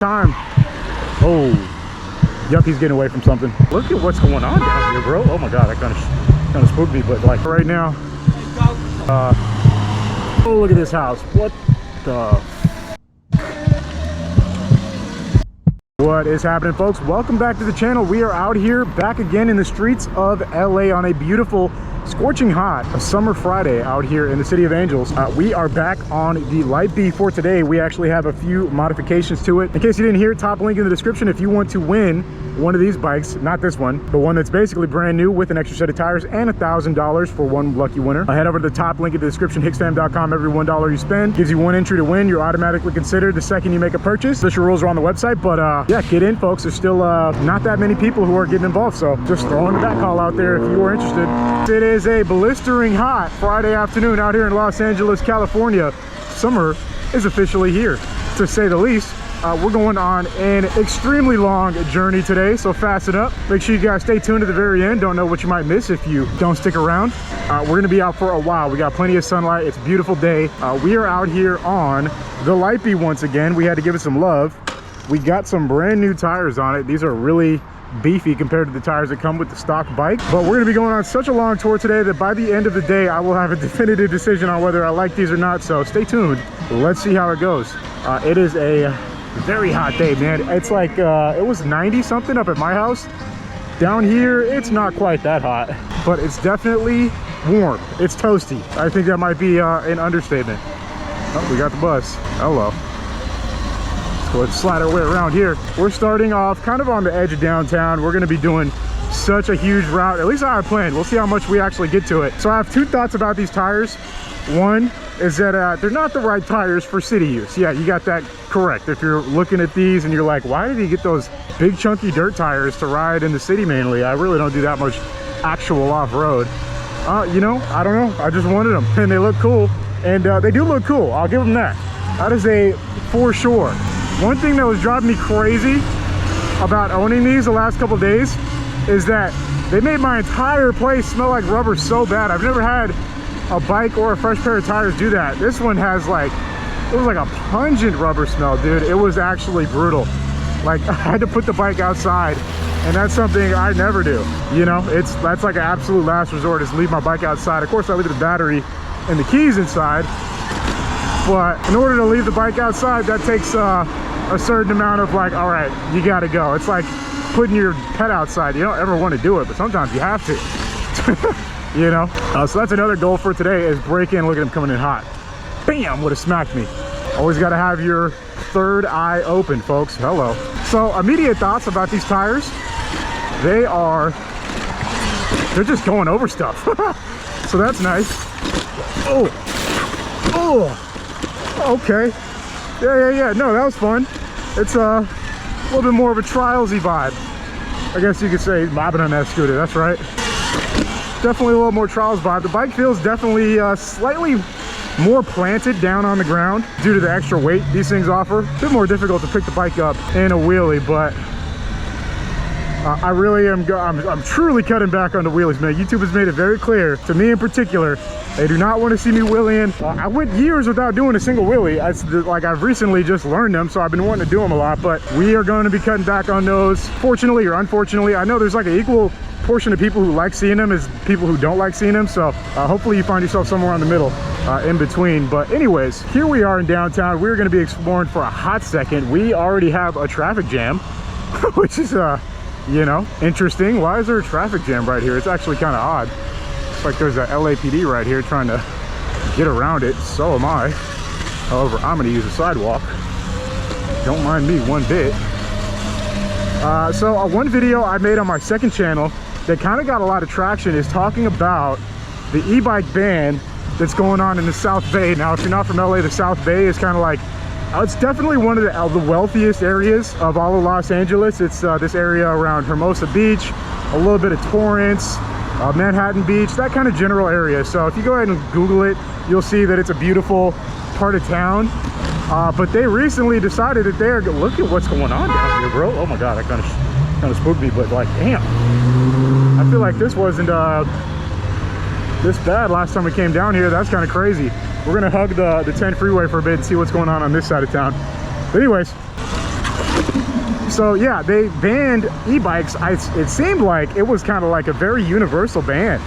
time. Oh, Yuppie's getting away from something. Look at what's going on down here, bro. Oh my god, that kind of spooked me. But like right now, oh, look at this house. What is happening, folks? Welcome back to the channel. We are out here back again in the streets of LA on a beautiful, scorching hot, a summer Friday out here in the city of Angels. We are back on the Light B for today. We actually have a few modifications to it. In case you didn't hear, top link in the description if you want to win one of these bikes, not this one, but one that's basically brand new with an extra set of tires and $1,000 for one lucky winner. Head over to the top link in the description, hicksfam.com. Every $1 you spend gives you one entry to win. You're automatically considered the second you make a purchase. Official rules are on the website, but yeah, get in, folks. There's still not that many people who are getting involved, so just throwing that call out there if you are interested. It is a blistering hot Friday afternoon out here in Los Angeles, California. Summer is officially here, to say the least. We're going on an extremely long journey today, so fasten up. Make sure you guys stay tuned to the very end. Don't know what you might miss if you don't stick around. We're going to be out for a while. We got plenty of sunlight. It's a beautiful day. We are out here on the Light B once again. We had to give it some love. We got some brand new tires on it. These are really beefy compared to the tires that come with the stock bike. But we're going to be going on such a long tour today that by the end of the day, I will have a definitive decision on whether I like these or not. So stay tuned. Let's see how it goes. It is a very hot day, man. It's like it was 90 something up at my house. Down here it's not quite that hot, but it's definitely warm. It's toasty. I think that might be an understatement. Oh, we got the bus. Hello. Let's go ahead and slide our way around here. We're starting off kind of on the edge of downtown. We're going to be doing such a huge route, at least I have planned. We'll see how much we actually get to it. So I have two thoughts about these tires. One is that they're not the right tires for city use. Yeah, you got that correct. If you're looking at these and you're like, why did he get those big chunky dirt tires to ride in the city mainly? I really don't do that much actual off-road. You know, I don't know. I just wanted them and they look cool. And they do look cool. I'll give them that. That is a for sure. One thing that was driving me crazy about owning these the last couple days is that they made my entire place smell like rubber so bad. I've never had a bike or a fresh pair of tires do that. This one has like, it was like a pungent rubber smell, dude. It was actually brutal. Like I had to put the bike outside, and that's something I never do. You know, that's like an absolute last resort, is leave my bike outside. Of course I leave the battery and the keys inside, but in order to leave the bike outside, that takes a certain amount of like, all right, you gotta go. It's like putting your pet outside. You don't ever want to do it, but sometimes you have to. You know, so that's another goal for today, is break in. Look at him coming in hot. Bam, would have smacked me. Always got to have your third eye open, folks. Hello. So immediate thoughts about these tires. They're just going over stuff. So that's nice. Oh, okay. Yeah. No, that was fun. It's a little bit more of a trialsy vibe, I guess you could say, mobbing on that scooter. That's right. Definitely a little more trials vibe. The bike feels definitely slightly more planted down on the ground due to the extra weight these things offer. A bit more difficult to pick the bike up in a wheelie, but I really am, I'm truly cutting back on the wheelies, man. YouTube has made it very clear, to me in particular, they do not want to see me wheeling. I went years without doing a single wheelie. Like I've recently just learned them, so I've been wanting to do them a lot, but we are going to be cutting back on those. Fortunately or unfortunately, I know there's like an equal portion of people who like seeing them as people who don't like seeing them, so hopefully you find yourself somewhere in the middle, in between. But anyways, here we are in downtown. We're going to be exploring for a hot second. We already have a traffic jam, which is you know, interesting. Why is there a traffic jam right here? It's actually kind of odd. It's like there's a LAPD right here trying to get around it. So am I. However, I'm going to use a sidewalk. Don't mind me one bit. So one video I made on my second channel that kind of got a lot of traction is talking about the e-bike ban that's going on in the South Bay. Now, if you're not from LA, the South Bay is kind of like, it's definitely one of the wealthiest areas of all of Los Angeles. It's this area around Hermosa Beach, a little bit of Torrance, Manhattan Beach, that kind of general area. So if you go ahead and Google it, you'll see that it's a beautiful part of town. But they recently decided that they're, look at what's going on down here, bro. Oh my god, that kind of spooked me, but like, damn. I feel like this wasn't this bad last time we came down here. That's kind of crazy. We're gonna hug the 10 freeway for a bit and see what's going on this side of town. But anyways, So yeah, they banned e-bikes. It seemed like it was kind of like a very universal ban.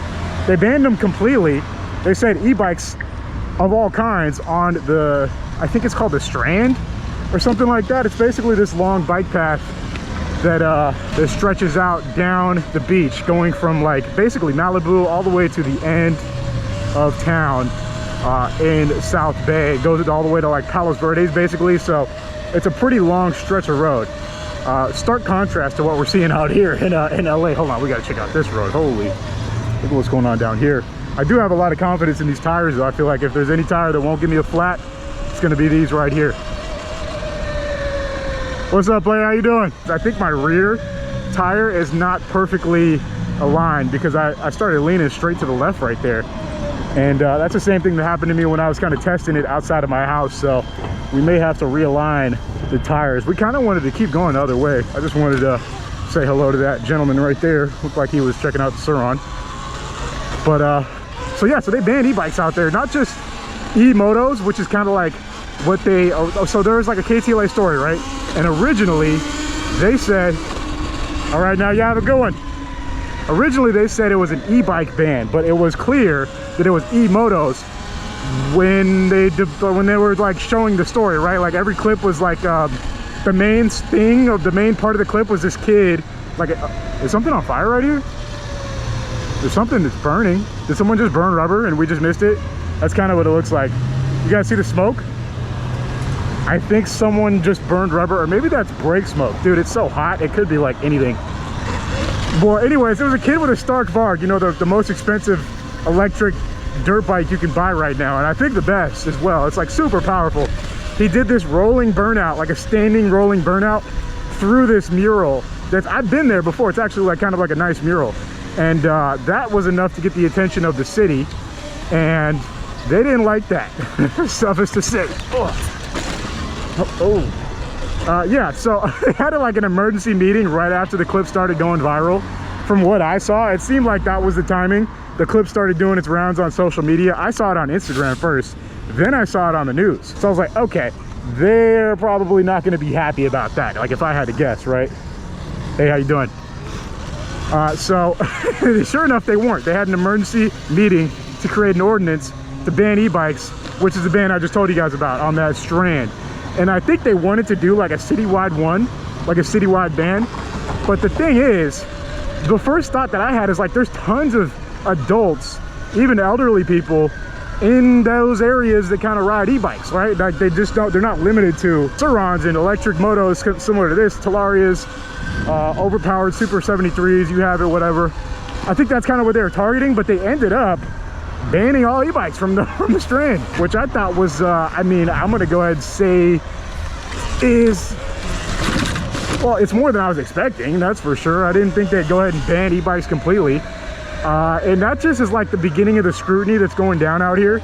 They banned them completely. They said e-bikes of all kinds on the, I think it's called the Strand or something like that. It's basically this long bike path that stretches out down the beach, going from like basically Malibu all the way to the end of town in South Bay. It goes all the way to like Palos Verdes basically. So it's a pretty long stretch of road. Stark contrast to what we're seeing out here in LA. Hold on, we gotta check out this road. Holy, look at what's going on down here. I do have a lot of confidence in these tires though. I feel like if there's any tire that won't give me a flat, it's gonna be these right here. What's up, player? How you doing? I think my rear tire is not perfectly aligned because I started leaning straight to the left right there. And that's the same thing that happened to me when I was kind of testing it outside of my house. So we may have to realign the tires. We kind of wanted to keep going the other way. I just wanted to say hello to that gentleman right there. Looked like he was checking out the Surron. But so yeah, so they banned e-bikes out there, not just e-motos, which is kind of like what they, so there was like a KTLA story, right? And originally they said, all right, now you have a good one. Originally they said it was an e-bike ban, but it was clear that it was e-motos when they were like showing the story, right? Like every clip was like the main thing of the main part of the clip was this kid. Like, is something on fire right here? There's something that's burning. Did someone just burn rubber and we just missed it? That's kind of what it looks like. You guys see the smoke? I think someone just burned rubber, or maybe that's brake smoke. Dude, it's so hot, it could be like anything. Boy, anyways, there was a kid with a Stark Varg, you know, the most expensive electric dirt bike you can buy right now, and I think the best as well. It's like super powerful. He did this rolling burnout, like a standing rolling burnout through this mural. I've been there before. It's actually like kind of like a nice mural, and that was enough to get the attention of the city, and they didn't like that. Suffice to say. Yeah, so I had like an emergency meeting right after the clip started going viral. From what I saw, it seemed like that was the timing. The clip started doing its rounds on social media. I saw it on Instagram first, then I saw it on the news. So I was like, okay, they're probably not gonna be happy about that. Like if I had to guess, right? Hey, how you doing? So sure enough, they weren't. They had an emergency meeting to create an ordinance to ban e-bikes, which is the ban I just told you guys about on that Strand. And I think they wanted to do like a citywide one, like a citywide ban. But the thing is, the first thought that I had is like, there's tons of adults, even elderly people in those areas that kind of ride e-bikes, right? Like they just don't, they're not limited to Surrons and electric motos similar to this, Talarias, overpowered Super 73s, you have it, whatever. I think that's kind of what they were targeting, but they ended up banning all e-bikes from the Strand, which I thought was, I mean, I'm gonna go ahead and say is, well, it's more than I was expecting, that's for sure. I didn't think they'd go ahead and ban e-bikes completely. And that just is like the beginning of the scrutiny that's going down out here,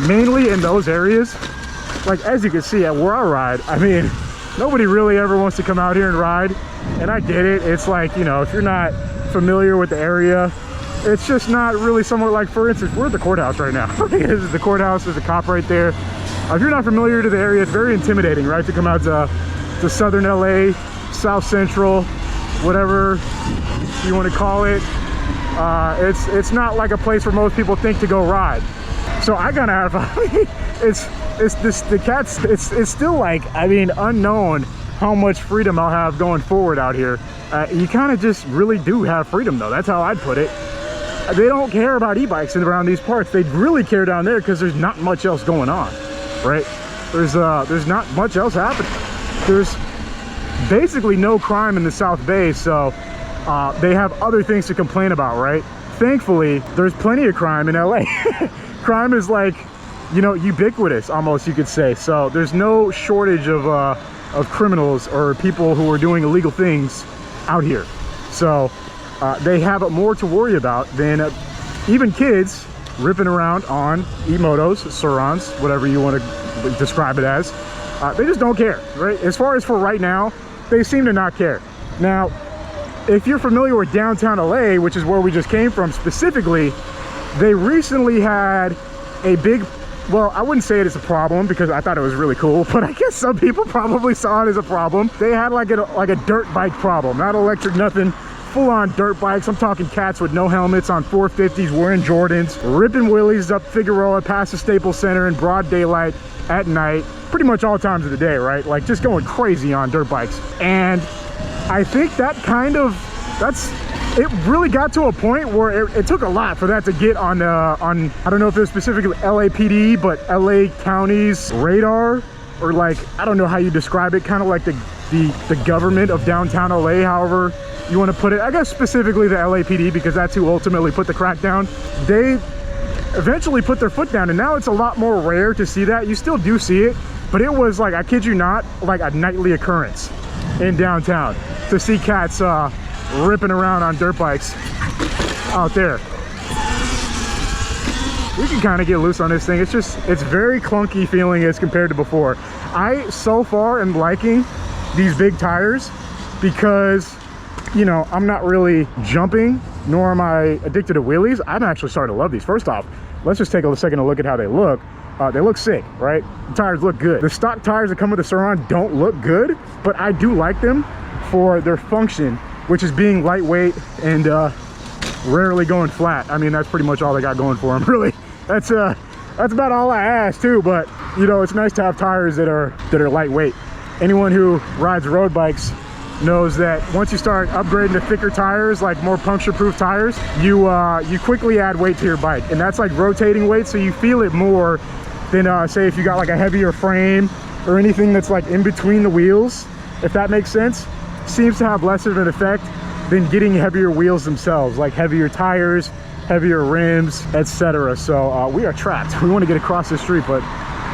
mainly in those areas. Like, as you can see at where I ride, I mean, nobody really ever wants to come out here and ride. And I get it. It's like, you know, if you're not familiar with the area, it's just not really somewhere. Like, for instance, we're at the courthouse right now. This is the courthouse, there's a cop right there. If you're not familiar to the area, it's very intimidating, right? To come out to southern LA, South Central, whatever you want to call it. It's not like a place where most people think to go ride. So I gotta have, it's still like, I mean, unknown how much freedom I'll have going forward out here. You kind of just really do have freedom though. That's how I'd put it. They don't care about e-bikes around these parts. They really care down there because there's not much else going on, right? There's not much else happening. There's basically no crime in the South Bay, so they have other things to complain about, right? Thankfully, there's plenty of crime in LA. Crime is like, you know, ubiquitous almost, you could say. So there's no shortage of criminals or people who are doing illegal things out here. So they have more to worry about than even kids ripping around on e-motos, Surrons, whatever you want to describe it as. They just don't care, right? As far as for right now, they seem to not care. Now, if you're familiar with downtown LA, which is where we just came from specifically, they recently had a big well, I wouldn't say it is a problem because I thought it was really cool, but I guess some people probably saw it as a problem. They had like a dirt bike problem, not electric, nothing. Full-on dirt bikes. I'm talking cats with no helmets on 450s, wearing Jordans, ripping wheelies up Figueroa past the Staples Center in broad daylight at night, pretty much all times of the day, right? Like just going crazy on dirt bikes. And I think that it really got to a point where it took a lot for that to get on I don't know if it was specifically LAPD, but LA County's radar, or like, I don't know how you describe it, kind of like the government of downtown LA, however you want to put it. I guess specifically the LAPD, because that's who ultimately put the crackdown. They eventually put their foot down, and now it's a lot more rare to see that. You still do see it, but it was like, I kid you not, like a nightly occurrence in downtown to see cats ripping around on dirt bikes out there. We can kind of get loose on this thing. It's very clunky feeling as compared to before. I so far am liking these big tires because, you know, I'm not really jumping, nor am I addicted to wheelies. I'm actually starting to love these. First off, let's just take a second to look at how they look. They look sick, right? The tires look good. The stock tires that come with the Surron don't look good, but I do like them for their function, which is being lightweight and rarely going flat. I mean, that's pretty much all they got going for them, really. That's about all I ask too, but you know, it's nice to have tires that are lightweight. Anyone who rides road bikes knows that once you start upgrading to thicker tires, like more puncture-proof tires, you quickly add weight to your bike, and that's like rotating weight, so you feel it more than say if you got like a heavier frame or anything that's like in between the wheels, if that makes sense. Seems to have less of an effect than getting heavier wheels themselves, like heavier tires, heavier rims, etc. So we are trapped. We want to get across the street, but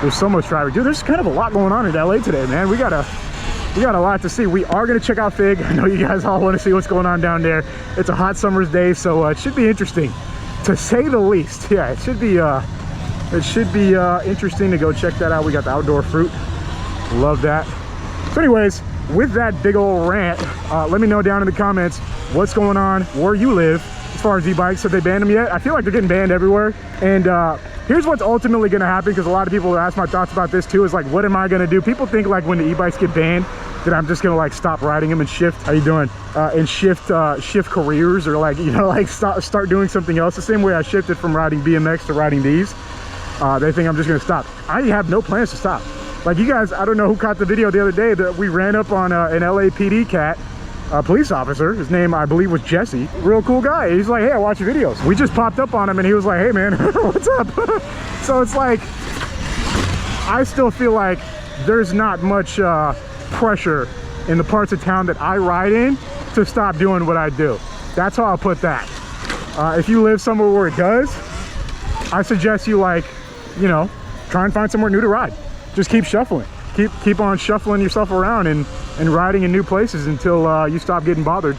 there's so much traffic. Dude, there's kind of a lot going on in LA today, man. We got a lot to see. We are going to check out Fig. I know you guys all want to see what's going on down there. It's a hot summer's day, so it should be interesting, to say the least. Yeah, it should be interesting to go check that out. We got the outdoor fruit. Love that. So anyways, with that big old rant, let me know down in the comments what's going on where you live as far as e-bikes. Have they banned them yet? I feel like they're getting banned everywhere. And here's what's ultimately going to happen, because a lot of people ask my thoughts about this too, is like, what am I going to do? People think like when the e-bikes get banned that I'm just going to like stop riding them and shift. How you doing? And shift careers, or like, you know, like start doing something else. The same way I shifted from riding BMX to riding these. They think I'm just going to stop. I have no plans to stop. Like, you guys, I don't know who caught the video the other day that we ran up on an LAPD cat, a police officer. His name, I believe, was Jesse. Real cool guy. He's like, hey, I watch your videos. We just popped up on him and he was like, hey man, what's up? So it's like, I still feel like there's not much pressure in the parts of town that I ride in to stop doing what I do. That's how I'll put that. If you live somewhere where it does, I suggest you, like, you know, try and find somewhere new to ride. Just keep shuffling. Keep on shuffling yourself around and riding in new places until you stop getting bothered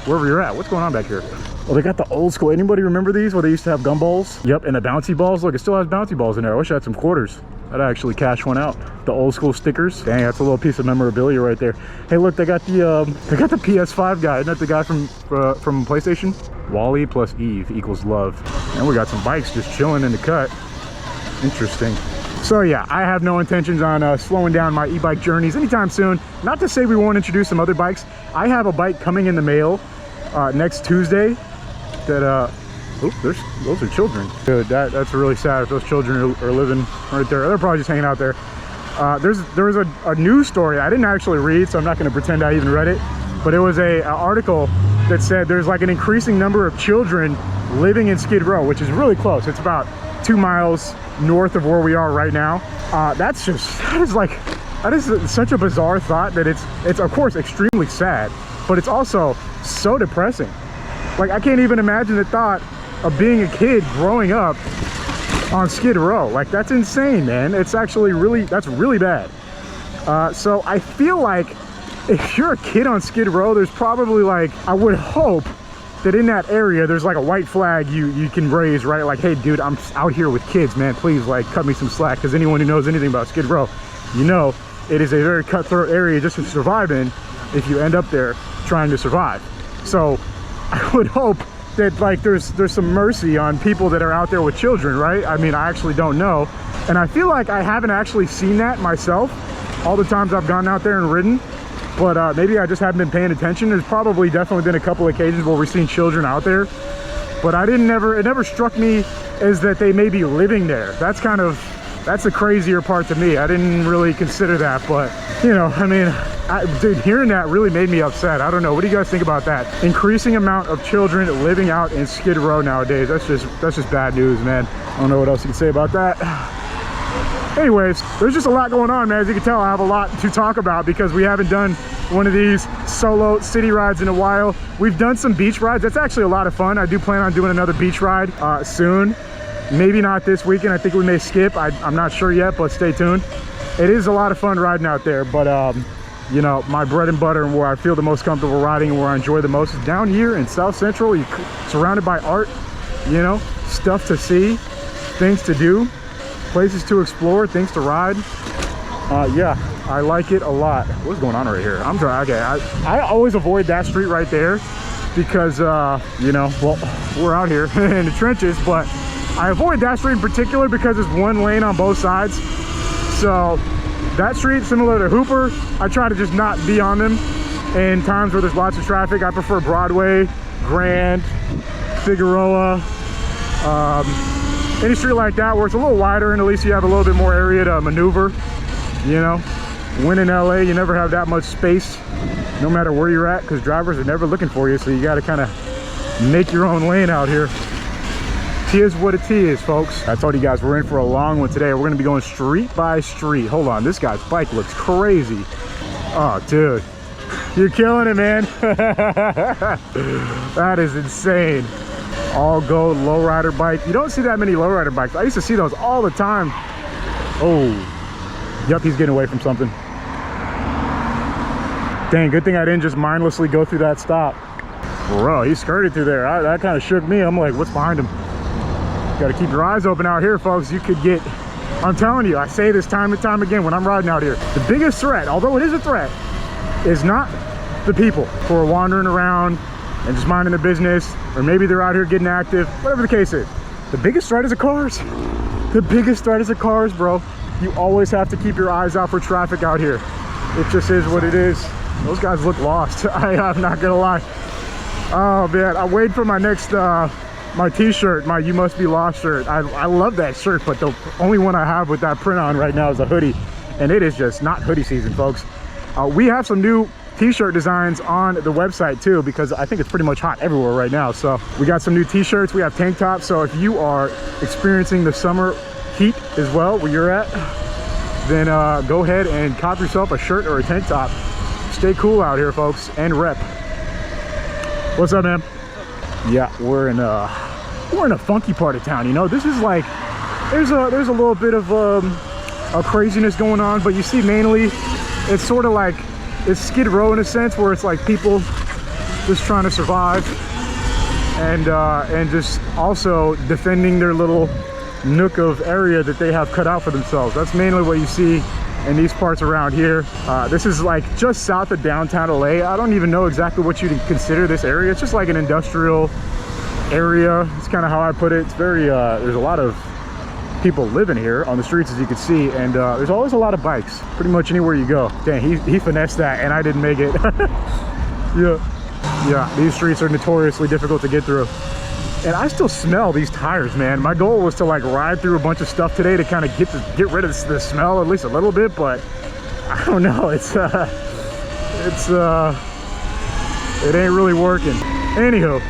wherever you're at. What's going on back here? Well, they got the old school. Anybody remember these where they used to have gumballs? Yep, and the bouncy balls. Look, it still has bouncy balls in there. I wish I had some quarters. I'd actually cash one out. The old school stickers. Dang, that's a little piece of memorabilia right there. Hey, look, they got the PS5 guy. Isn't that the guy from PlayStation? Wally plus Eve equals love. And we got some bikes just chilling in the cut. Interesting. So yeah, I have no intentions on slowing down my e-bike journeys anytime soon. Not to say we won't introduce some other bikes. I have a bike coming in the mail next Tuesday that those are children. Dude, that's really sad if those children are living right there. They're probably just hanging out there. There was a news story I didn't actually read, so I'm not going to pretend I even read it, but it was an article that said there's like an increasing number of children living in Skid Row, which is really close. It's about 2 miles north of where we are right now. That is such a bizarre thought that it's of course extremely sad, but it's also so depressing. Like, I can't even imagine the thought of being a kid growing up on Skid Row. Like, that's insane, man. It's actually that's really bad. So I feel like if you're a kid on Skid Row, there's probably, like, I would hope that in that area there's like a white flag you can raise, right? Like, hey dude, I'm out here with kids, man, please, like, cut me some slack. Because anyone who knows anything about Skid Row, you know it is a very cutthroat area just to survive in if you end up there trying to survive. So I would hope that like there's some mercy on people that are out there with children, right? I mean, I actually don't know. And I feel like I haven't actually seen that myself all the times I've gone out there and ridden. But maybe I just haven't been paying attention. There's probably definitely been a couple occasions where we've seen children out there. But it never struck me as that they may be living there. That's the crazier part to me. I didn't really consider that, but you know, I mean, dude, hearing that really made me upset. I don't know. What do you guys think about that? Increasing amount of children living out in Skid Row nowadays. That's just bad news, man. I don't know what else you can say about that. Anyways, there's just a lot going on, man. As you can tell, I have a lot to talk about because we haven't done one of these solo city rides in a while. We've done some beach rides. That's actually a lot of fun. I do plan on doing another beach ride soon. Maybe not this weekend. I think we may skip. I'm not sure yet, but stay tuned. It is a lot of fun riding out there, but you know, my bread and butter and where I feel the most comfortable riding and where I enjoy the most is down here in South Central. You're surrounded by art, you know, stuff to see, things to do, places to explore, things to ride. Yeah, I like it a lot. What's going on right here? I'm trying. Okay, I always avoid that street right there because you know, well, we're out here in the trenches, but I avoid that street in particular because it's one lane on both sides. So that street, similar to Hooper, I try to just not be on them in times where there's lots of traffic. I prefer Broadway, Grand, Figueroa, any street like that where it's a little wider and at least you have a little bit more area to maneuver. You know, when in LA, you never have that much space, no matter where you're at, because drivers are never looking for you. So you got to kind of make your own lane out here. Here's what a T is, folks. I told you guys we're in for a long one today. We're gonna be going street by street. Hold on, this guy's bike looks crazy. Oh, dude, you're killing it, man. That is insane. All gold lowrider bike. You don't see that many lowrider bikes. I used to see those all the time. Oh, yep, he's getting away from something. Dang, good thing I didn't just mindlessly go through that stop. Bro, he skirted through there. That kind of shook me. I'm like, what's behind him? Got to keep your eyes open out here, folks. You could get, I'm telling you, I say this time and time again when I'm riding out here, the biggest threat, although it is a threat, is not the people who are wandering around and just minding their business, or maybe they're out here getting active, whatever the case is. The biggest threat is the cars. The biggest threat is the cars, bro. You always have to keep your eyes out for traffic out here. It just is what it is. Those guys look lost. I'm not gonna lie. Oh man, I'm waiting for my next my t-shirt, my You Must Be Lost shirt. I love that shirt, but the only one I have with that print on right now is a hoodie, and it is just not hoodie season, folks. We have some new t-shirt designs on the website too, because I think it's pretty much hot everywhere right now. So we got some new t-shirts, we have tank tops. So if you are experiencing the summer heat as well where you're at, then go ahead and cop yourself a shirt or a tank top. Stay cool out here, folks, and rep. What's up, man? Yeah, we're in a funky part of town. You know, this is like there's a little bit of a craziness going on, but you see mainly it's sort of like it's Skid Row in a sense, where it's like people just trying to survive and just also defending their little nook of area that they have cut out for themselves. That's mainly what you see in these parts around here. This is like just south of downtown LA. I don't even know exactly what you'd consider this area. It's just like an industrial area. It's kind of how I put it. It's very there's a lot of people living here on the streets, as you can see, and there's always a lot of bikes pretty much anywhere you go. Dang, he finessed that and I didn't make it. Yeah, these streets are notoriously difficult to get through. And I still smell these tires, man. My goal was to like ride through a bunch of stuff today to kind of get rid of the smell at least a little bit, but I don't know. It ain't really working. Anywho,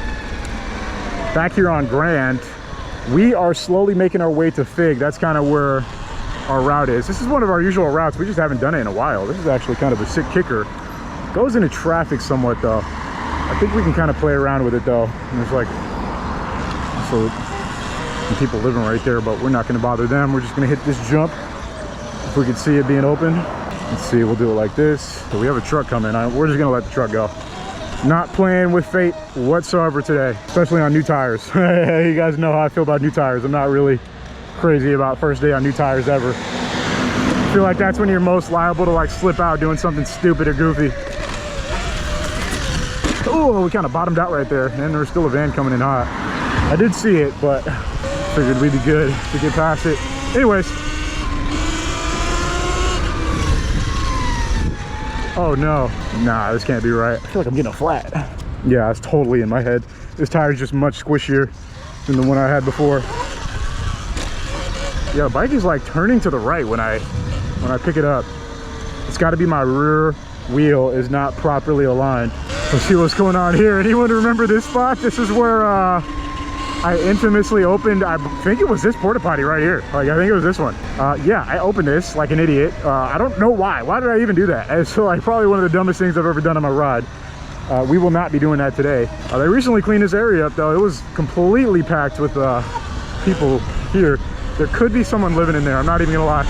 back here on Grand, we are slowly making our way to Fig. That's kind of where our route is. This is one of our usual routes. We just haven't done it in a while. This is actually kind of a sick kicker. Goes into traffic somewhat though. I think we can kind of play around with it though. And there's like some people living right there, but we're not going to bother them. We're just going to hit this jump if we can see it being open. Let's see, we'll do it like this. So we have a truck coming. We're just going to let the truck go. Not playing with fate whatsoever today, especially on new tires. You guys know how I feel about new tires. I'm not really crazy about first day on new tires ever. I feel like that's when you're most liable to like slip out doing something stupid or goofy. Oh, we kind of bottomed out right there, and there was still a van coming in hot. I did see it, but figured we'd be good to get past it. Anyways. Oh no, nah, this can't be right. I feel like I'm getting a flat. Yeah, it's totally in my head. This tire is just much squishier than the one I had before. Yeah, the bike is like turning to the right when I pick it up. It's got to be my rear wheel is not properly aligned. Let's see what's going on here. Anyone remember this spot? This is where I infamously opened, I think it was this porta potty right here. Like, I think it was this one. Yeah, I opened this like an idiot. I don't know why. Why did I even do that? It's like probably one of the dumbest things I've ever done on my ride. We will not be doing that today. They recently cleaned this area up though. It was completely packed with people here. There could be someone living in there. I'm not even gonna lie.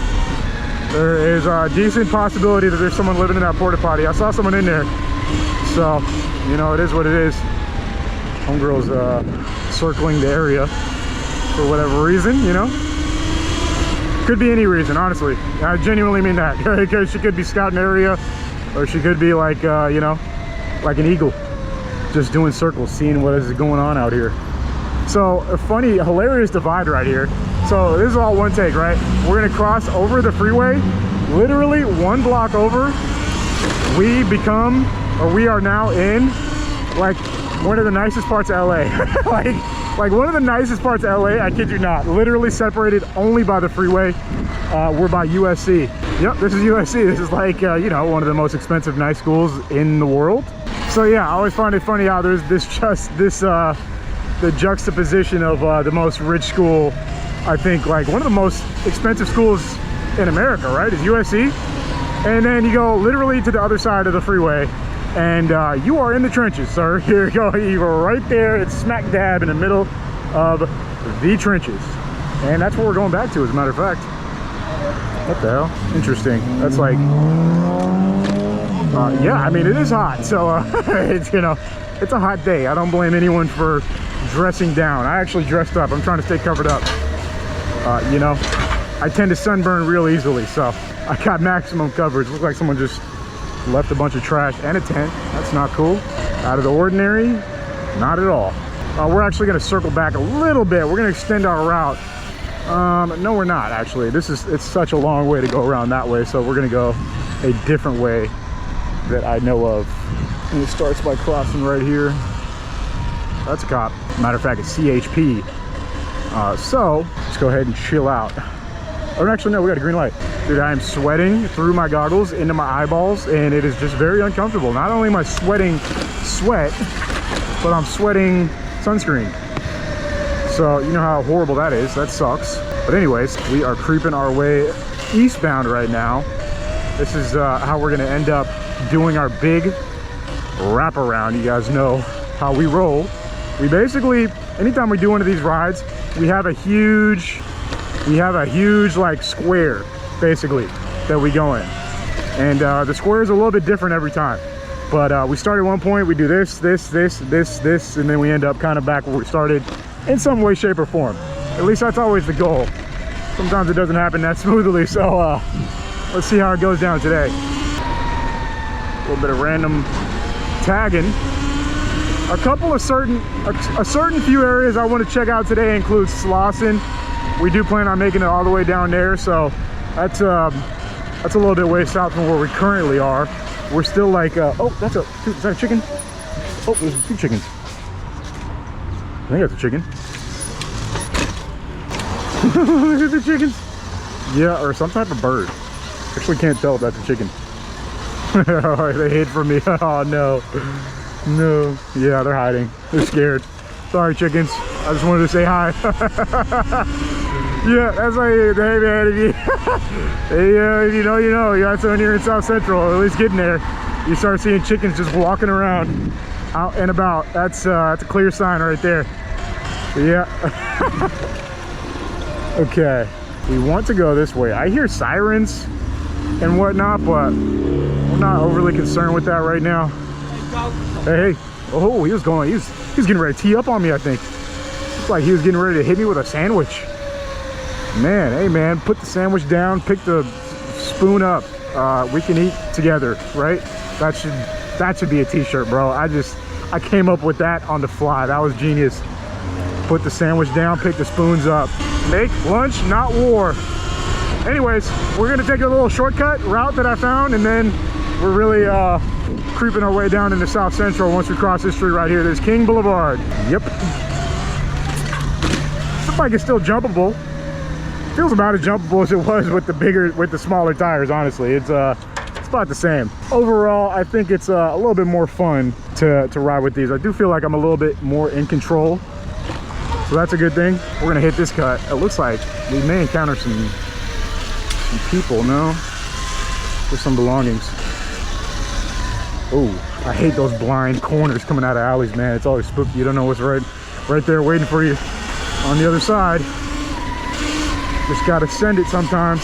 There is a decent possibility that there's someone living in that porta potty. I saw someone in there. So, you know, it is what it is. Homegirl's circling the area for whatever reason, you know. Could be any reason, honestly. I genuinely mean that. Because she could be scouting the area, or she could be like, you know, like an eagle, just doing circles, seeing what is going on out here. So, a funny, hilarious divide right here. So, this is all one take, right? We're gonna cross over the freeway, literally one block over. We are now in, like, one of the nicest parts of LA. like one of the nicest parts of LA, I kid you not, literally separated only by the freeway. We're by USC. Yep, this is USC. This is like, you know, one of the most expensive night schools in the world. So yeah, I always find it funny how there's the juxtaposition of the most rich school. I think like one of the most expensive schools in America, right, is USC. And then you go literally to the other side of the freeway, and you are in the trenches, sir. Here you go, you are right there. It's smack dab in the middle of the trenches, and that's what we're going back to, as a matter of fact. What the hell? Interesting. That's like, yeah, I mean, it is hot, so it's, you know, it's a hot day. I don't blame anyone for dressing down. I actually dressed up. I'm trying to stay covered up. You know, I tend to sunburn real easily, so I got maximum coverage. Looks like someone just left a bunch of trash and a tent. That's not cool. Out of the ordinary, not at all. We're actually going to circle back a little bit. We're going to extend our route. No, we're not actually. It's such a long way to go around that way, so we're going to go a different way that I know of. And it starts by crossing right here. That's a cop. Matter of fact, it's CHP. So let's go ahead and chill out. Oh, actually, no, we got a green light. Dude, I am sweating through my goggles into my eyeballs, and it is just very uncomfortable. Not only am I sweating sweat, but I'm sweating sunscreen. So you know how horrible that is. That sucks. But anyways, we are creeping our way eastbound right now. This is how we're gonna end up doing our big wraparound. You guys know how we roll. We basically, anytime we do one of these rides, we have a huge like square basically that we go in, and the square is a little bit different every time, but we start at one point, we do this, and then we end up kind of back where we started in some way, shape, or form. At least that's always the goal. Sometimes it doesn't happen that smoothly, so let's see how it goes down today. A little bit of random tagging. A couple of a certain few areas I want to check out today includes Slauson. We do plan on making it all the way down there, so that's a little bit way south from where we currently are. We're still like, oh, is that a chicken? Oh, there's 2 chickens. I think that's a chicken. Look at the chickens. Yeah, or some type of bird. Actually can't tell if that's a chicken. They hid from me. Oh no. No. Yeah, they're hiding. They're scared. Sorry, chickens. I just wanted to say hi. Yeah, that's like, hey man, if you know, you know. You got someone here in South Central, or at least getting there, you start seeing chickens just walking around out and about. That's a clear sign right there. Yeah. Okay, we want to go this way. I hear sirens and whatnot, but we're not overly concerned with that right now. Hey, oh, he was getting ready to tee up on me, I think. It's like he was getting ready to hit me with a sandwich. Man, hey man, put the sandwich down, pick the spoon up. We can eat together, right? That should be a t-shirt, bro. I came up with that on the fly. That was genius. Put the sandwich down, pick the spoons up. Make lunch, not war. Anyways, we're gonna take a little shortcut route that I found, and then we're really creeping our way down into South Central. Once we cross this street right here, there's King Boulevard. Yep. This bike is still jumpable. Feels about as jumpable as it was with the smaller tires, honestly. It's about the same. Overall, I think it's a little bit more fun to ride with these. I do feel like I'm a little bit more in control, so that's a good thing. We're gonna hit this cut. It looks like we may encounter some people. No, there's some belongings. Oh, I hate those blind corners coming out of alleys, man. It's always spooky. You don't know what's right there waiting for you on the other side. Just gotta send it sometimes.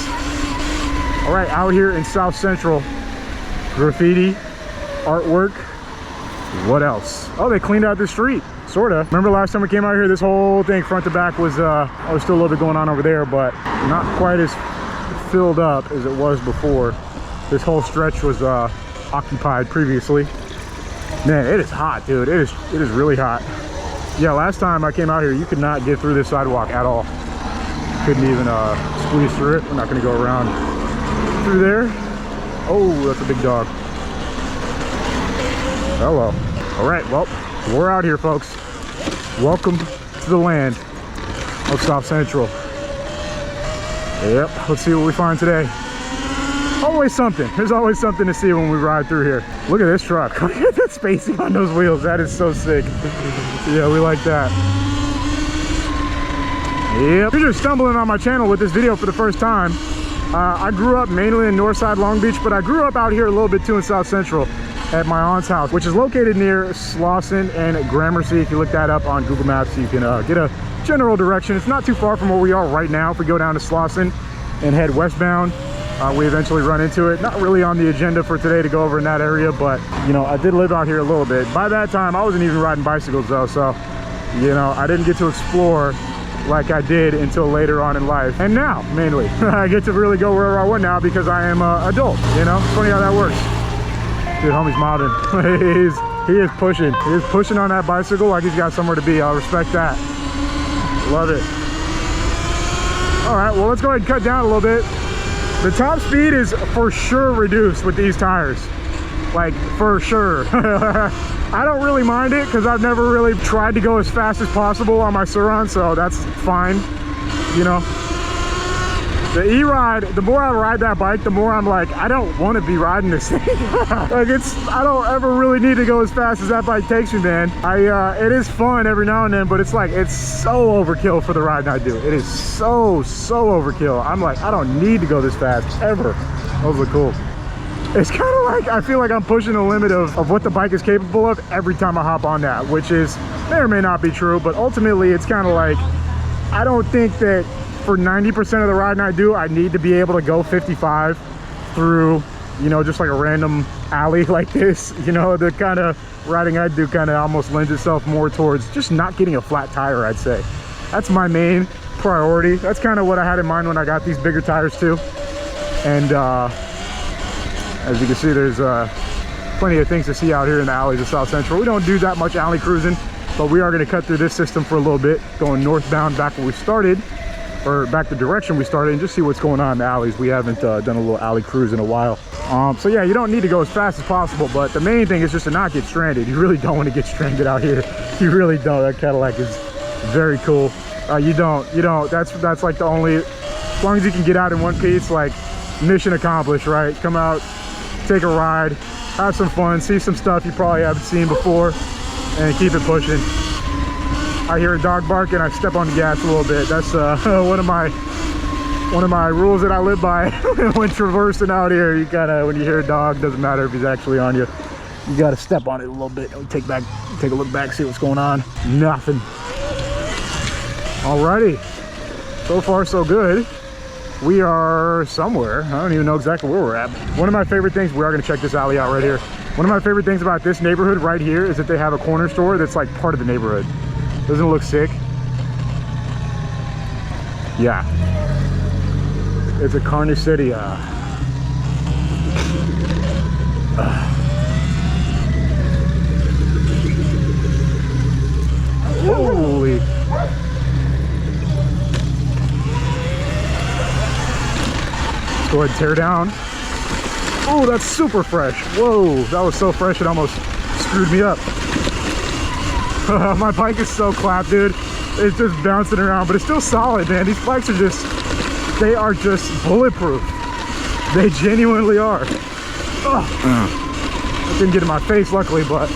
All right, out here in South Central, graffiti, artwork, what else? Oh, they cleaned out the street, sorta. Remember last time we came out here, this whole thing front to back was still a little bit going on over there, but not quite as filled up as it was before. This whole stretch was occupied previously. Man, it is hot, dude. It is really hot. Yeah, last time I came out here, you could not get through this sidewalk at all. Couldn't even squeeze through it. We're not gonna go around through there. Oh, that's a big dog. Hello. All right, well, we're out here, folks. Welcome to the land of South Central. Yep, let's see what we find today. Always something. There's always something to see when we ride through here. Look at this truck. Look at that spacing on those wheels. That is so sick. Yeah, we like that. Yep. If you're just stumbling on my channel with this video for the first time, I grew up mainly in Northside Long Beach, but I grew up out here a little bit too in South Central at my aunt's house, which is located near Slauson and Gramercy. If you look that up on Google Maps, you can get a general direction. It's not too far from where we are right now. If we go down to Slauson and head westbound, we eventually run into it. Not really on the agenda for today to go over in that area, but you know, I did live out here a little bit. By that time, I wasn't even riding bicycles though, so you know, I didn't get to explore like I did until later on in life. And now, mainly, I get to really go wherever I want now because I am an adult, you know? It's funny how that works. Dude, homie's mobbing. He is pushing. He is pushing on that bicycle like he's got somewhere to be. I'll respect that. Love it. All right, well, let's go ahead and cut down a little bit. The top speed is for sure reduced with these tires. Like, for sure. I don't really mind it because I've never really tried to go as fast as possible on my Surron, so that's fine, you know. The e-ride, the more I ride that bike, the more I'm like, I don't want to be riding this thing. Like, I don't ever really need to go as fast as that bike takes me, man. It is fun every now and then, but it's like, it's so overkill for the ride I do. It is so overkill. I'm like, I don't need to go this fast, ever. Those look cool. It's kind of like, I feel like I'm pushing the limit of what the bike is capable of every time I hop on that, which is, may or may not be true, but ultimately it's kind of like, I don't think that for 90% of the riding I do, I need to be able to go 55 through, you know, just like a random alley like this. You know, the kind of riding I do kind of almost lends itself more towards just not getting a flat tire, I'd say. That's my main priority. That's kind of what I had in mind when I got these bigger tires too. And as you can see, there's plenty of things to see out here in the alleys of South Central. We don't do that much alley cruising, but we are going to cut through this system for a little bit, going northbound back where we started, or back the direction we started, and just see what's going on in the alleys. We haven't done a little alley cruise in a while. So yeah, you don't need to go as fast as possible, but the main thing is just to not get stranded. You really don't want to get stranded out here. You really don't. That Cadillac is very cool. You don't, that's like the only, as long as you can get out in one piece, like mission accomplished, right? Come out, take a ride, have some fun, see some stuff you probably haven't seen before, and keep it pushing. I hear a dog bark and I step on the gas a little bit. That's one of my rules that I live by when traversing out here. You gotta, when you hear a dog, doesn't matter if he's actually on you, you gotta step on it a little bit. Take a look back, see what's going on. Nothing. Alrighty, so far so good. We are somewhere. I don't even know exactly where we're at. One of my favorite things, we are gonna check this alley out right here. One of my favorite things about this neighborhood right here is that they have a corner store that's like part of the neighborhood. Doesn't it look sick? Yeah. It's a carniceria. go ahead and tear down. Oh, that's super fresh. Whoa, that was so fresh it almost screwed me up. My bike is so clapped, dude. It's just bouncing around, but it's still solid, man. These bikes are just, they are just bulletproof. They genuinely are. I didn't get in my face, luckily, but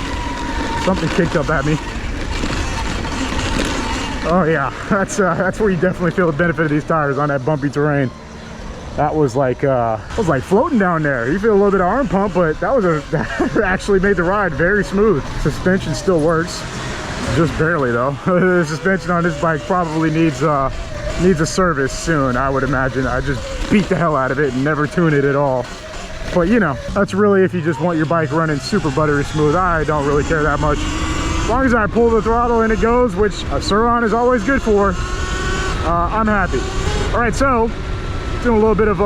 something kicked up at me. Oh yeah, that's where you definitely feel the benefit of these tires on that bumpy terrain. That was like floating down there. You feel a little bit of arm pump, but that actually made the ride very smooth. Suspension still works, just barely though. The suspension on this bike probably needs a service soon, I would imagine. I just beat the hell out of it and never tune it at all. But you know, that's really if you just want your bike running super buttery smooth. I don't really care that much. As long as I pull the throttle and it goes, which a Surron is always good for, I'm happy. All right, so doing a little bit of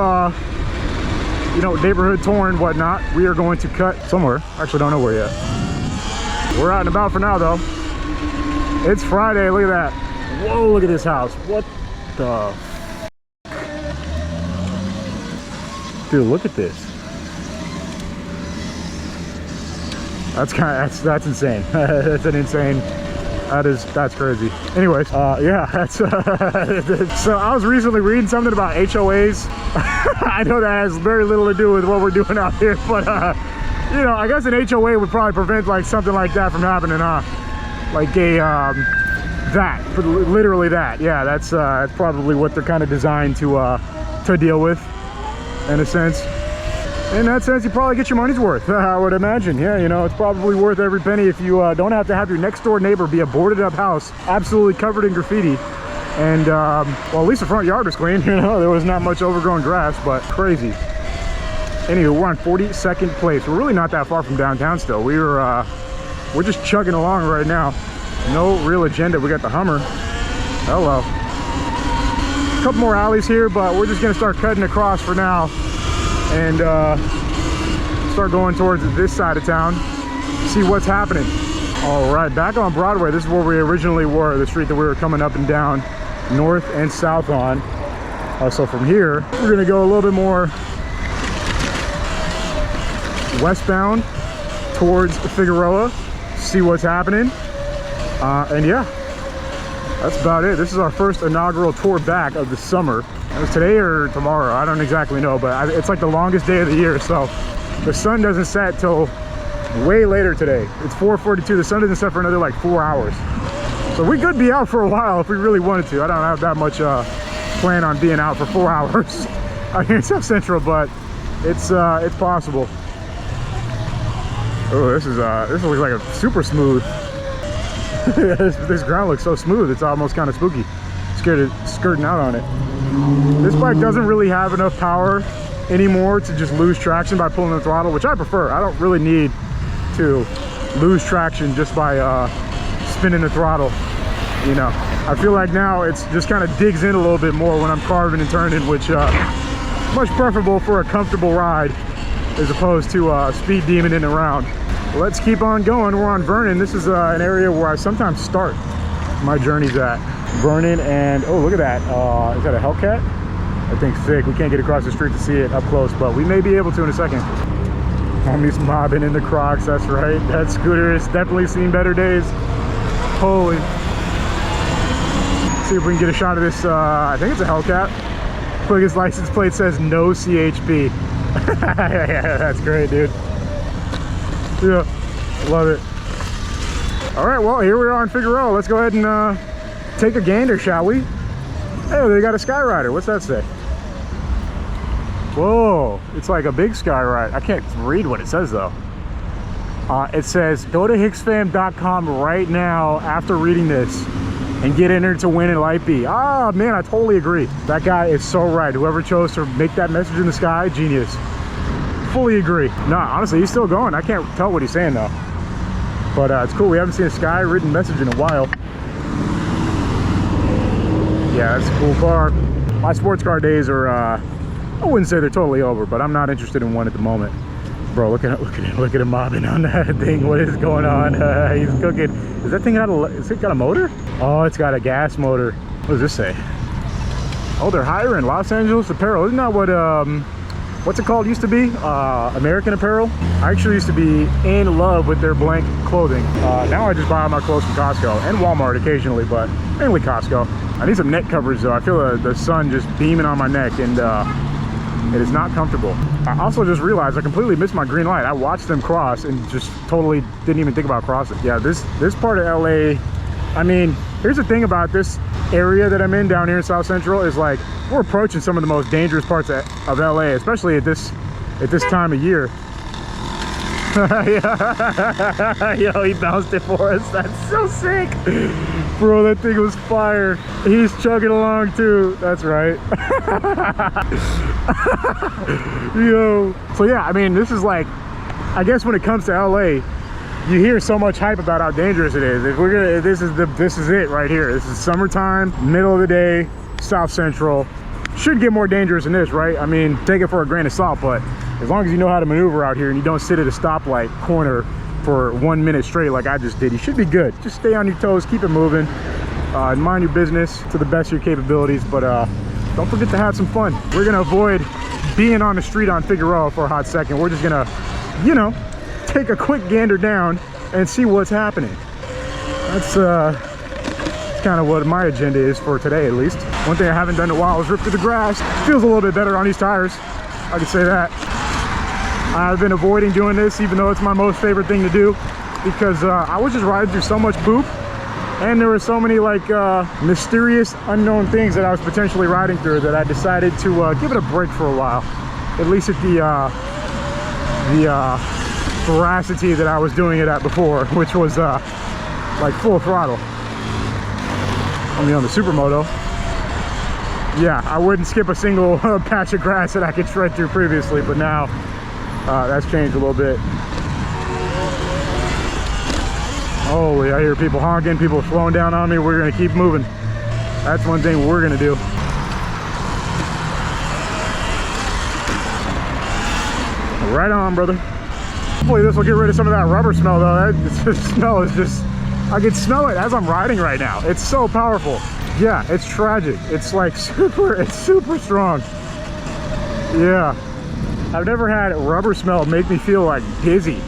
you know, neighborhood tour and whatnot. We are going to cut somewhere. Actually, don't know where yet. We're out and about for now, though. It's Friday. Look at that. Whoa! Look at this house. What the? Dude, look at this. That's insane. That's an insane. That's crazy. Anyways, yeah, that's so I was recently reading something about HOAs. I know that has very little to do with what we're doing out here, but you know, I guess an HOA would probably prevent like something like that from happening, like a literally that. Yeah, that's probably what they're kind of designed to deal with, in a sense. In that sense, you probably get your money's worth, I would imagine. Yeah, you know, it's probably worth every penny if you don't have to have your next door neighbor be a boarded up house, absolutely covered in graffiti. And, well, at least the front yard was clean, you know, there was not much overgrown grass, but crazy. Anyway, we're on 42nd place. We're really not that far from downtown still. We're just chugging along right now. No real agenda. We got the Hummer. Hello. A couple more alleys here, but we're just gonna start cutting across for now. And start going towards this side of town, see what's happening. All right, back on Broadway. This is where we originally were, the street that we were coming up and down, north and south on. So from here, we're gonna go a little bit more westbound towards Figueroa, see what's happening. And yeah, that's about it. This is our first inaugural tour back of the summer. It was today or tomorrow, I don't exactly know, but it's like the longest day of the year, so the sun doesn't set till way later today. It's 4:42, the sun doesn't set for another like 4 hours. So we could be out for a while if we really wanted to. I don't have that much plan on being out for 4 hours out here in South Central, but it's possible. Oh, this looks like a super smooth. this ground looks so smooth, it's almost kind of spooky. Scared of skirting out on it. This bike doesn't really have enough power anymore to just lose traction by pulling the throttle, which I prefer. I don't really need to lose traction just by spinning the throttle, you know. I feel like now it's just kind of digs in a little bit more when I'm carving and turning, which much preferable for a comfortable ride as opposed to speed demoning around. Let's keep on going. We're on Vernon. This is an area where I sometimes start my journeys at. Vernon, and oh, look at that. Is that a Hellcat? I think thick. We can't get across the street to see it up close, but we may be able to in a second. Homies mobbing in the Crocs, that's right. That scooter has definitely seen better days. Holy. See if we can get a shot of this. I think it's a Hellcat. Look, his license plate says no CHP. Yeah, that's great, dude. Yeah, love it. All right, well, here we are in Figueroa. Let's go ahead and take a gander, shall we? Hey, they got a Skyrider. What's that say? Whoa, it's like a big Skyrider. I can't read what it says though. It says, go to hicksfam.com right now after reading this and get entered to win an Light B. Ah, man, I totally agree. That guy is so right. Whoever chose to make that message in the sky, genius. Fully agree. No, honestly, he's still going. I can't tell what he's saying though. But it's cool. We haven't seen a sky written message in a while. Yeah, that's a cool car. My sports car days are, I wouldn't say they're totally over, but I'm not interested in one at the moment. Bro, look at him mobbing on that thing. What is going on? He's cooking. Is that thing has it got a motor? Oh, it's got a gas motor. What does this say? Oh, they're hiring Los Angeles Apparel. Isn't that what what's it called, used to be? American Apparel. I actually used to be in love with their blank clothing. Now I just buy all my clothes from Costco and Walmart occasionally, but mainly Costco. I need some neck coverage though. I feel the sun just beaming on my neck, and it is not comfortable. I also just realized I completely missed my green light. I watched them cross and just totally didn't even think about crossing. Yeah, this part of LA, I mean, here's the thing about this area that I'm in down here in South Central is like, we're approaching some of the most dangerous parts of LA, especially at this time of year. Yo, he bounced it for us. That's so sick. Bro, that thing was fire. He's chugging along too. That's right. Yo. So yeah, I mean, this is like, I guess when it comes to LA, you hear so much hype about how dangerous it is. If we're gonna, this is it right here. This is summertime, middle of the day, South Central. Should get more dangerous than this, right? I mean, take it for a grain of salt, but as long as you know how to maneuver out here and you don't sit at a stoplight corner for 1 minute straight like I just did, you should be good. Just stay on your toes, keep it moving, and mind your business to the best of your capabilities, but don't forget to have some fun. We're gonna avoid being on the street on Figueroa for a hot second. We're just gonna, you know, take a quick gander down and see what's happening. That's kind of what my agenda is for today, at least. One thing I haven't done in a while is rip through the grass. Feels a little bit better on these tires, I can say that. I've been avoiding doing this, even though it's my most favorite thing to do, because I was just riding through so much poop, and there were so many like mysterious unknown things that I was potentially riding through that I decided to give it a break for a while, at least at the veracity that I was doing it at before, which was like full throttle. I mean, on the supermoto, yeah, I wouldn't skip a single patch of grass that I could shred through previously, but now that's changed a little bit. Holy, I hear people honking, people slowing down on me. We're gonna keep moving. That's one thing we're gonna do. Right on, brother. Hopefully this will get rid of some of that rubber smell though. That smell is just, I can smell it as I'm riding right now. It's so powerful. Yeah, it's tragic. It's like it's super strong. Yeah. I've never had rubber smell make me feel like dizzy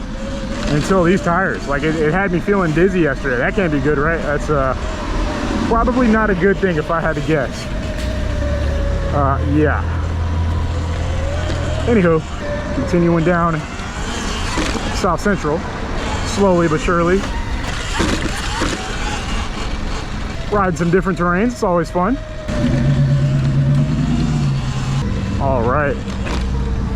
until these tires. Like it had me feeling dizzy yesterday. That can't be good, right? That's probably not a good thing if I had to guess. Yeah. Anywho, continuing down South Central, slowly but surely. Ride some different terrains, it's always fun. All right,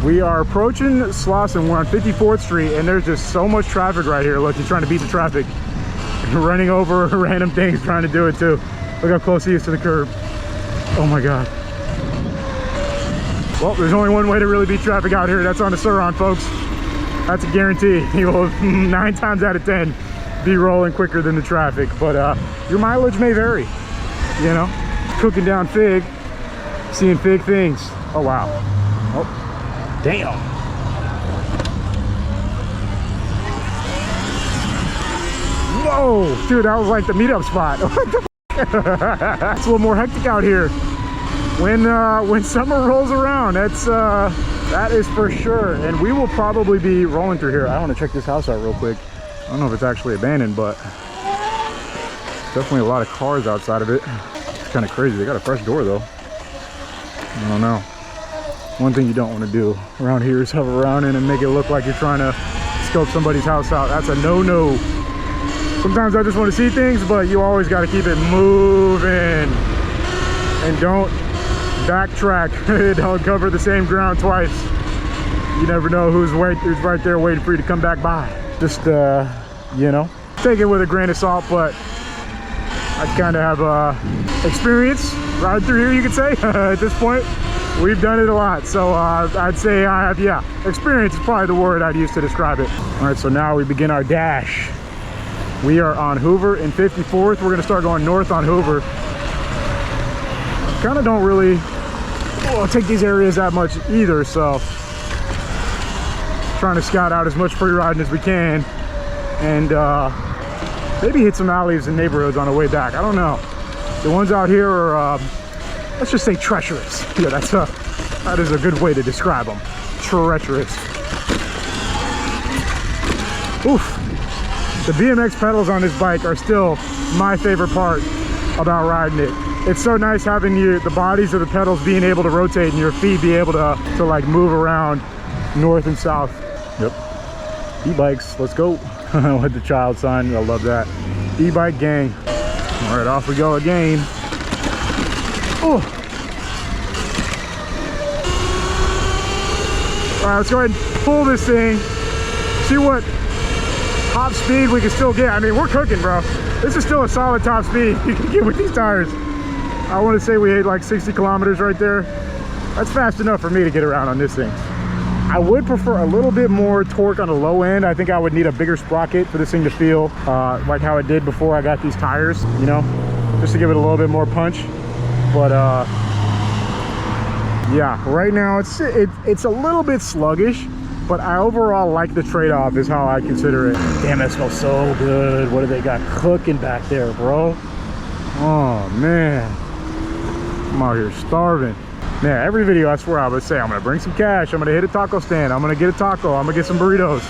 we are approaching Slauson. We're on 54th Street, and there's just so much traffic right here. Look, he's trying to beat the traffic, running over random things, trying to do it too. Look how close he is to the curb. Oh my God. Well, there's only one way to really beat traffic out here. That's on the Surron, folks. That's a guarantee. He will 9 times out of 10 be rolling quicker than the traffic, but your mileage may vary, you know. Cooking down Fig, seeing Fig things. Oh wow. Oh damn. Whoa, dude, that was like the meetup spot. What the f? It's a little more hectic out here when summer rolls around. That is for sure. And we will probably be rolling through here. I want to check this house out real quick. I don't know if it's actually abandoned, but definitely a lot of cars outside of it. It's kind of crazy. They got a fresh door though. I don't know. One thing you don't want to do around here is hover around in and make it look like you're trying to scope somebody's house out. That's a no-no. Sometimes I just want to see things, but you always got to keep it moving. And don't backtrack. Don't cover the same ground twice. You never know who's right there waiting for you to come back by. Just you know, take it with a grain of salt, but I kind of have experience riding through here, you could say. At this point, we've done it a lot, so I'd say I have, yeah, experience is probably the word I'd use to describe it. All right, so now we begin our dash. We are on Hoover and 54th. We're gonna start going north on Hoover. Kind of don't really take these areas that much either, so trying to scout out as much free riding as we can, and maybe hit some alleys and neighborhoods on the way back. I don't know. The ones out here are let's just say treacherous. Yeah, that is a good way to describe them. treacherous. Oof. The BMX pedals on this bike are still my favorite part about riding it. It's so nice having the bodies of the pedals being able to rotate and your feet be able to like move around north and south. Yep. E-bikes, let's go. With the child sign, I love that. E-bike gang. All right, off we go again. Oh. All right, let's go ahead and pull this thing. See what top speed we can still get. I mean, we're cooking, bro. This is still a solid top speed you can get with these tires. I want to say we hit like 60 kilometers right there. That's fast enough for me to get around on this thing. I would prefer a little bit more torque on the low end. I think I would need a bigger sprocket for this thing to feel like how it did before I got these tires, you know, just to give it a little bit more punch. But yeah, right now it's a little bit sluggish, but I overall like the trade-off is how I consider it. Damn, that smells so good. What do they got cooking back there, bro? Oh man, I'm out here starving. Man, every video I swear I would say I'm gonna bring some cash, I'm gonna hit a taco stand, I'm gonna get a taco, I'm gonna get some burritos.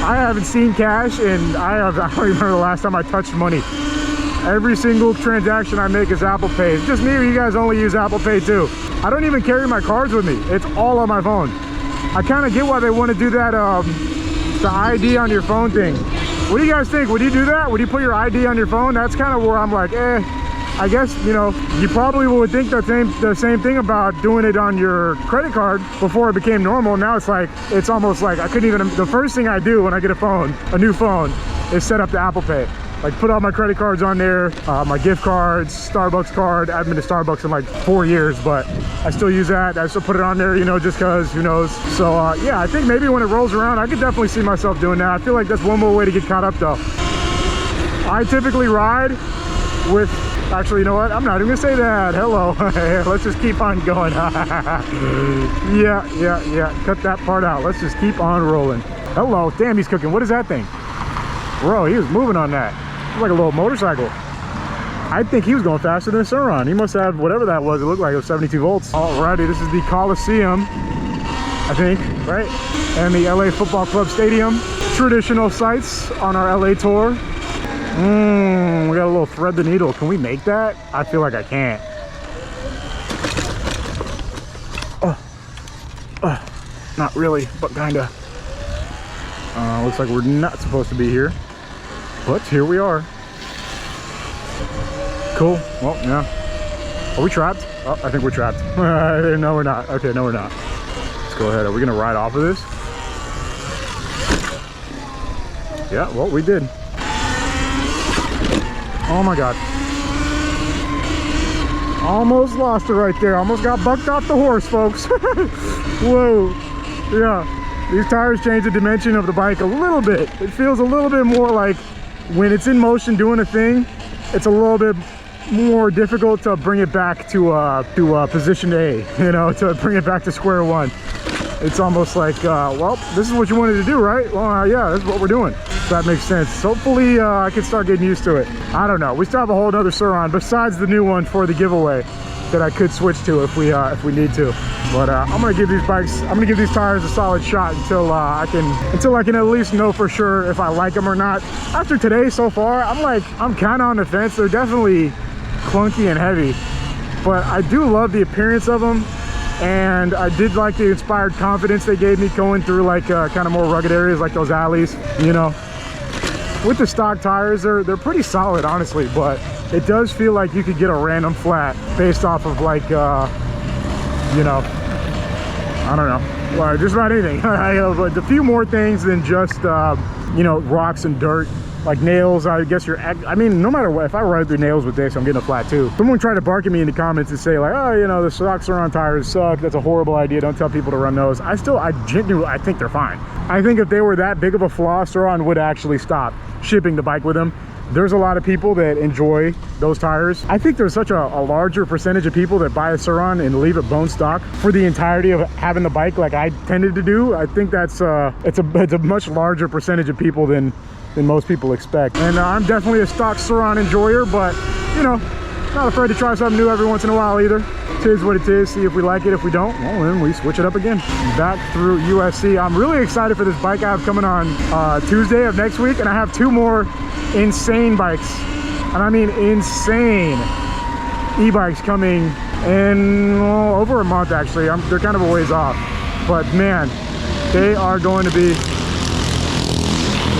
I haven't seen cash and I don't remember the last time I touched money. Every single transaction I make is Apple Pay. It's just me or you guys only use Apple Pay too. I don't even carry my cards with me. It's all on my phone. I kind of get why they want to do that, the ID on your phone thing. What do you guys think? Would you do that? Would you put your ID on your phone? That's kind of where I'm like, I guess, you know, you probably would think the same thing about doing it on your credit card before it became normal. Now it's like, it's almost like I couldn't even, the first thing I do when I get a new phone, is set up the Apple Pay. Like put all my credit cards on there, my gift cards, Starbucks card. I haven't been to Starbucks in like 4 years, but I still use that. I still put it on there, you know, just cause, who knows. So yeah, I think maybe when it rolls around, I could definitely see myself doing that. I feel like that's one more way to get caught up though. I typically ride with, actually, you know what? I'm not even gonna say that. Hello. Let's just keep on going. yeah. Cut that part out. Let's just keep on rolling. Hello. Damn, he's cooking. What is that thing? Bro, he was moving on that. It's like a little motorcycle. I think he was going faster than Surron. He must have whatever that was. It looked like it was 72 volts. Alrighty, this is the Coliseum, I think, right? And the LA Football Club Stadium. Traditional sites on our LA tour. We got a little thread the needle. Can we make that? I feel like I can't. Not really, but kinda. Looks like we're not supposed to be here, but here we are. Cool. Well, yeah. Are we trapped? Oh, I think we're trapped. No, we're not. Okay, no, we're not. Let's go ahead. Are we gonna ride off of this? Yeah, well, we did. Oh my God. Almost lost it right there. Almost got bucked off the horse, folks. Whoa. Yeah. These tires change the dimension of the bike a little bit. It feels a little bit more like when it's in motion doing a thing, it's a little bit more difficult to bring it back to position A, you know, to bring it back to square one. It's almost like, well, this is what you wanted to do, right? Well, yeah, this is what we're doing. If that makes sense. Hopefully I can start getting used to it. I don't know. We still have a whole other Surron besides the new one for the giveaway that I could switch to if we need to. But I'm gonna give these tires a solid shot until I can at least know for sure if I like them or not. After today so far, I'm kind of on the fence. They're definitely clunky and heavy, but I do love the appearance of them, and I did like the inspired confidence they gave me going through like kind of more rugged areas like those alleys, you know. With the stock tires, they're pretty solid, honestly, but it does feel like you could get a random flat based off of like you know, I don't know, well, just about anything. But a few more things than just you know, rocks and dirt, like nails. I guess I mean, no matter what, if I ride through nails with this, I'm getting a flat too. Someone tried to bark at me in the comments and say like, oh, you know, the stock Surron tires suck, that's a horrible idea, don't tell people to run those. I genuinely think they're fine. I think if they were that big of a flaw, Surron would actually stop shipping the bike with them. There's a lot of people that enjoy those tires. I think there's such a larger percentage of people that buy a Surron and leave it bone stock for the entirety of having the bike, like I tended to do. I think that's it's a much larger percentage of people than most people expect. And I'm definitely a stock Surron enjoyer, but you know, Not afraid to try something new every once in a while either. It is what it is. See if we like it. If we don't, well, then we switch it up again. Back through USC. I'm really excited for this bike I have coming on Tuesday of next week, and I have 2 more insane bikes, and I mean insane e-bikes coming in over a month. Actually, they're kind of a ways off, but man, they are going to be. Dude,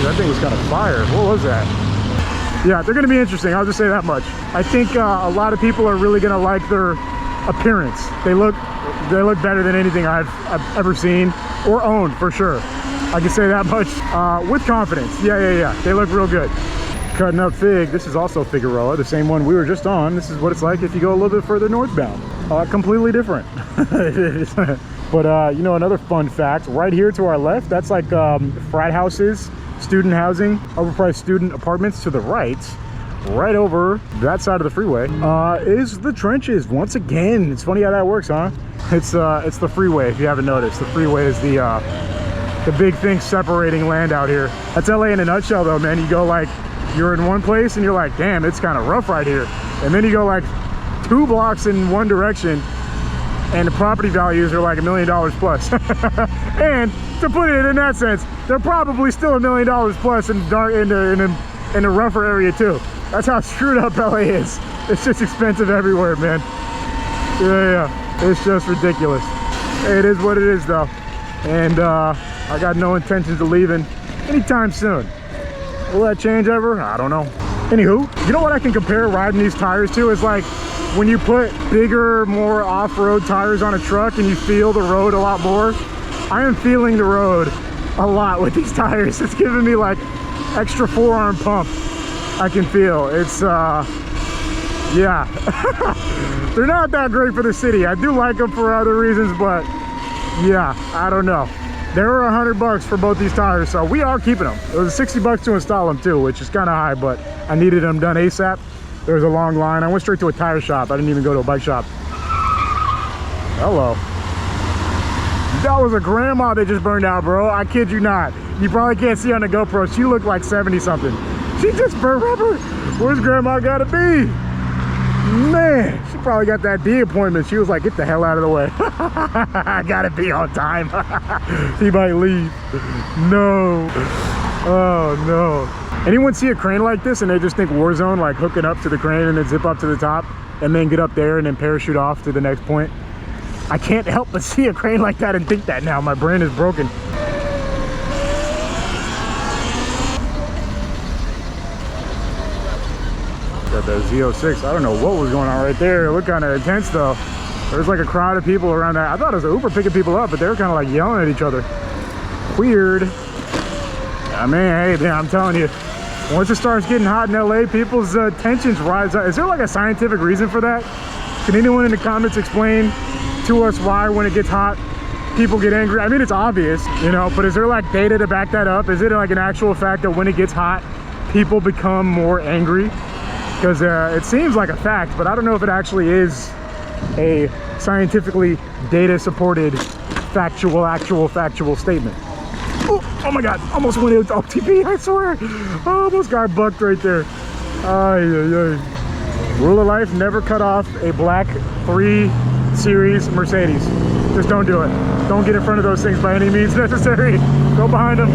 that thing was kind of fire. What was that? Yeah, they're going to be interesting. I'll just say that much. I think a lot of people are really going to like their appearance. They look better than anything I've ever seen or owned, for sure. I can say that much with confidence. Yeah. They look real good. Cutting up Fig. This is also Figueroa, the same one we were just on. This is what it's like if you go a little bit further northbound. Completely different. But you know, another fun fact, right here to our left, that's like frat houses, student housing, overpriced student apartments. To the right over that side of the freeway is the trenches. Once again, it's funny how that works, huh? It's the freeway, if you haven't noticed. The freeway is the big thing separating land out here. That's LA in a nutshell though, man. You go like, you're in one place and you're like, damn, it's kind of rough right here. And then you go like 2 blocks in one direction and the property values are like $1 million plus. And to put it in that sense, they're probably still $1 million plus in the rougher area too. That's how screwed up LA is. It's just expensive everywhere, man. Yeah. It's just ridiculous. It is what it is though. And I got no intentions of leaving anytime soon. Will that change ever? I don't know. Anywho, you know what I can compare riding these tires to is like when you put bigger, more off-road tires on a truck and you feel the road a lot more. I am feeling the road a lot with these tires. It's giving me like extra forearm pump. I can feel it's yeah. They're not that great for the city. I do like them for other reasons, but yeah, I don't know. They were $100 for both these tires, so we are keeping them. It was $60 to install them too, which is kind of high, but I needed them done ASAP. There was a long line. I went straight to a tire shop. I didn't even go to a bike shop. Hello. That was a grandma that just burned out, bro. I kid you not. You probably can't see on the GoPro. She looked like 70 something. She just burned rubber. Where's grandma gotta be? Man, she probably got that D appointment. She was like, get the hell out of the way. I gotta be on time. She might leave. No. Oh no. Anyone see a crane like this and they just think Warzone, like hooking up to the crane and then zip up to the top and then get up there and then parachute off to the next point? I can't help but see a crane like that and think that now. My brain is broken. Got that Z06. I don't know what was going on right there. It looked kind of intense though. There was like a crowd of people around that. I thought it was an Uber picking people up, but they were kind of like yelling at each other. Weird. I mean, hey, man, I'm telling you, once it starts getting hot in LA, people's tensions rise up. Is there like a scientific reason for that? Can anyone in the comments explain to us why when it gets hot, people get angry? I mean, it's obvious, you know, but is there like data to back that up? Is it like an actual fact that when it gets hot, people become more angry? Because it seems like a fact, but I don't know if it actually is a scientifically data-supported, factual statement. Oh my God, almost went into OTP, I swear. Oh, almost got bucked right there. Rule of life, never cut off a black 3 Series Mercedes. Just don't do it. Don't get in front of those things by any means necessary. Go behind them.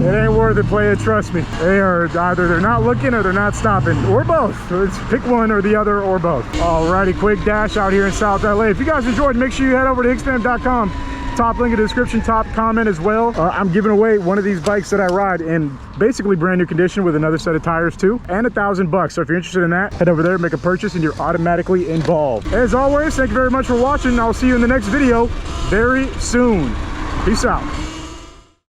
It ain't worth it, play it, trust me. They are either they're not looking or they're not stopping, or both. Let's pick one or the other or both. Alrighty, quick dash out here in South LA. If you guys enjoyed, make sure you head over to hicksfam.com. Top link in the description, top comment as well. I'm giving away one of these bikes that I ride in basically brand new condition with another set of tires too, and $1,000. So if you're interested in that, head over there, make a purchase, and you're automatically involved. As always, thank you very much for watching. I'll see you in the next video very soon. Peace out.